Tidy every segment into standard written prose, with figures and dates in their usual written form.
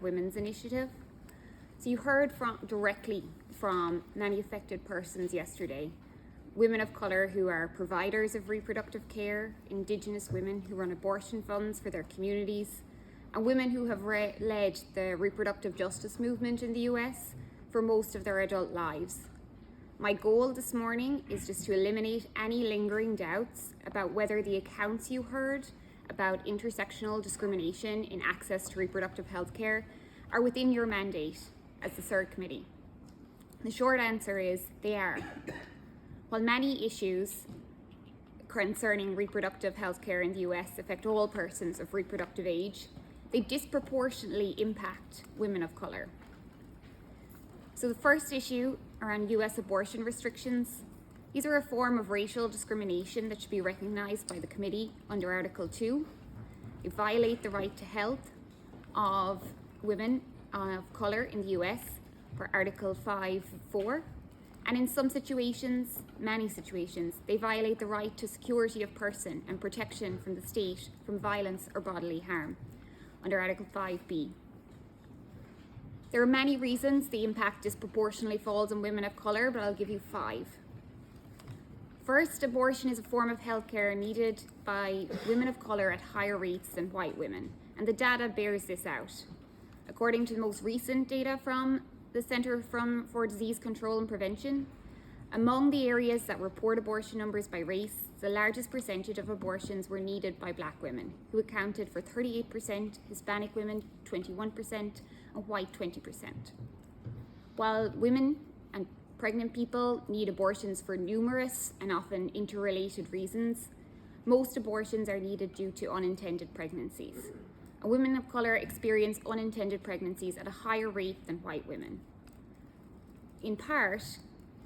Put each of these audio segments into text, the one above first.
Black Women's Initiative. So you heard directly from many affected persons yesterday, women of colour who are providers of reproductive care, Indigenous women who run abortion funds for their communities, and women who have led the reproductive justice movement in the US for most of their adult lives. My goal this morning is just to eliminate any lingering doubts about whether the accounts you heard about intersectional discrimination in access to reproductive health care are within your mandate as the CERD committee. The short answer is they are. While many issues concerning reproductive health care in the US affect all persons of reproductive age, they disproportionately impact women of colour. So the first issue around US abortion restrictions. These are a form of racial discrimination that should be recognised by the committee under Article 2. They violate the right to health of women of colour in the US for Article 5(4). And in some situations, many situations, they violate the right to security of person and protection from the state from violence or bodily harm under Article 5(b). There are many reasons the impact disproportionately falls on women of colour, but I'll give you 5. First, abortion is a form of healthcare needed by women of colour at higher rates than white women, and the data bears this out. According to the most recent data from the Centre for Disease Control and Prevention, among the areas that report abortion numbers by race, the largest percentage of abortions were needed by Black women, who accounted for 38%, Hispanic women 21%, and white 20%. While women and pregnant people need abortions for numerous and often interrelated reasons, most abortions are needed due to unintended pregnancies. And women of colour experience unintended pregnancies at a higher rate than white women, in part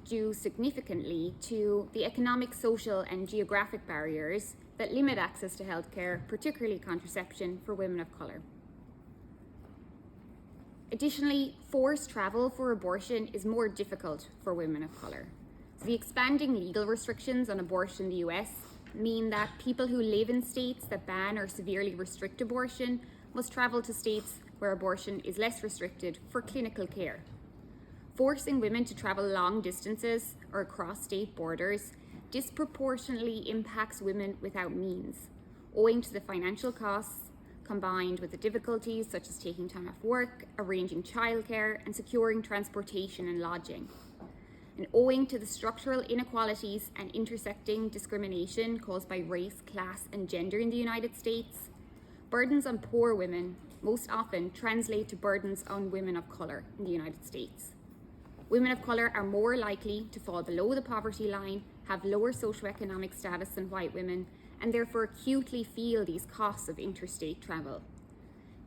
due significantly to the economic, social and geographic barriers that limit access to healthcare, particularly contraception, for women of colour. Additionally, forced travel for abortion is more difficult for women of colour. So the expanding legal restrictions on abortion in the US mean that people who live in states that ban or severely restrict abortion must travel to states where abortion is less restricted for clinical care. Forcing women to travel long distances or across state borders disproportionately impacts women without means, owing to the financial costs combined with the difficulties such as taking time off work, arranging childcare, and securing transportation and lodging. And owing to the structural inequalities and intersecting discrimination caused by race, class, and gender in the United States, burdens on poor women most often translate to burdens on women of colour in the United States. Women of colour are more likely to fall below the poverty line, have lower socioeconomic status than white women, and therefore acutely feel these costs of interstate travel.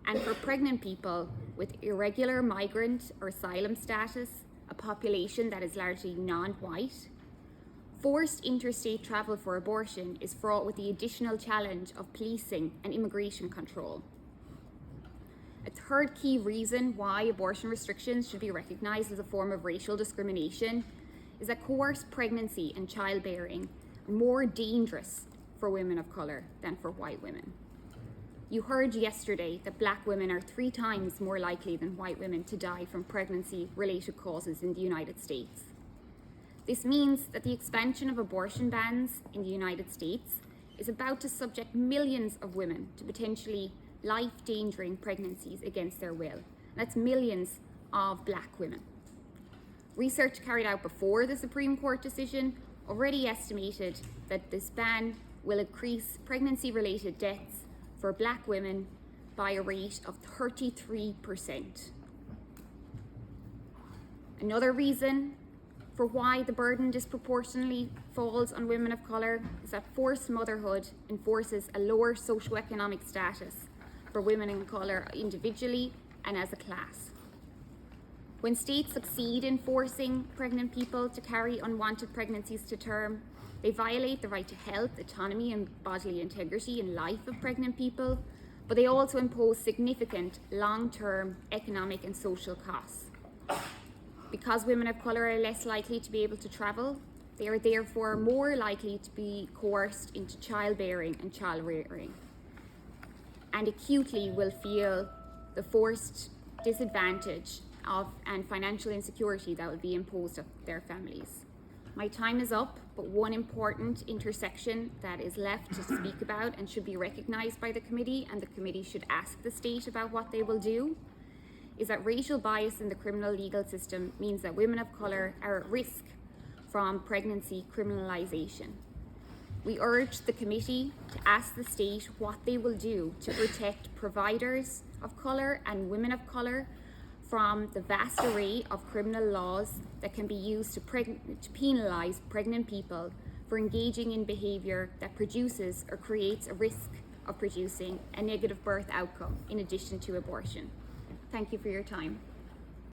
And for pregnant people with irregular migrant or asylum status, a population that is largely non-white, forced interstate travel for abortion is fraught with the additional challenge of policing and immigration control. A third key reason why abortion restrictions should be recognised as a form of racial discrimination is that coerced pregnancy and childbearing are more dangerous for women of colour than for white women. You heard yesterday that Black women are 3 times more likely than white women to die from pregnancy-related causes in the United States. This means that the expansion of abortion bans in the United States is about to subject millions of women to potentially life-endangering pregnancies against their will. That's millions of Black women. Research carried out before the Supreme Court decision already estimated that this ban will increase pregnancy-related deaths for Black women by a rate of 33%. Another reason for why the burden disproportionately falls on women of colour is that forced motherhood enforces a lower socioeconomic status for women of colour individually and as a class. When states succeed in forcing pregnant people to carry unwanted pregnancies to term, they violate the right to health, autonomy, and bodily integrity in life of pregnant people, but they also impose significant long-term economic and social costs. Because women of colour are less likely to be able to travel, they are therefore more likely to be coerced into childbearing and child rearing, and acutely will feel the forced disadvantage and financial insecurity that will be imposed on their families. My time is up, but one important intersection that is left to speak about and should be recognised by the committee, and the committee should ask the state about what they will do, is that racial bias in the criminal legal system means that women of colour are at risk from pregnancy criminalisation. We urge the committee to ask the state what they will do to protect providers of colour and women of colour from the vast array of criminal laws that can be used to penalise pregnant people for engaging in behaviour that produces or creates a risk of producing a negative birth outcome in addition to abortion. Thank you for your time.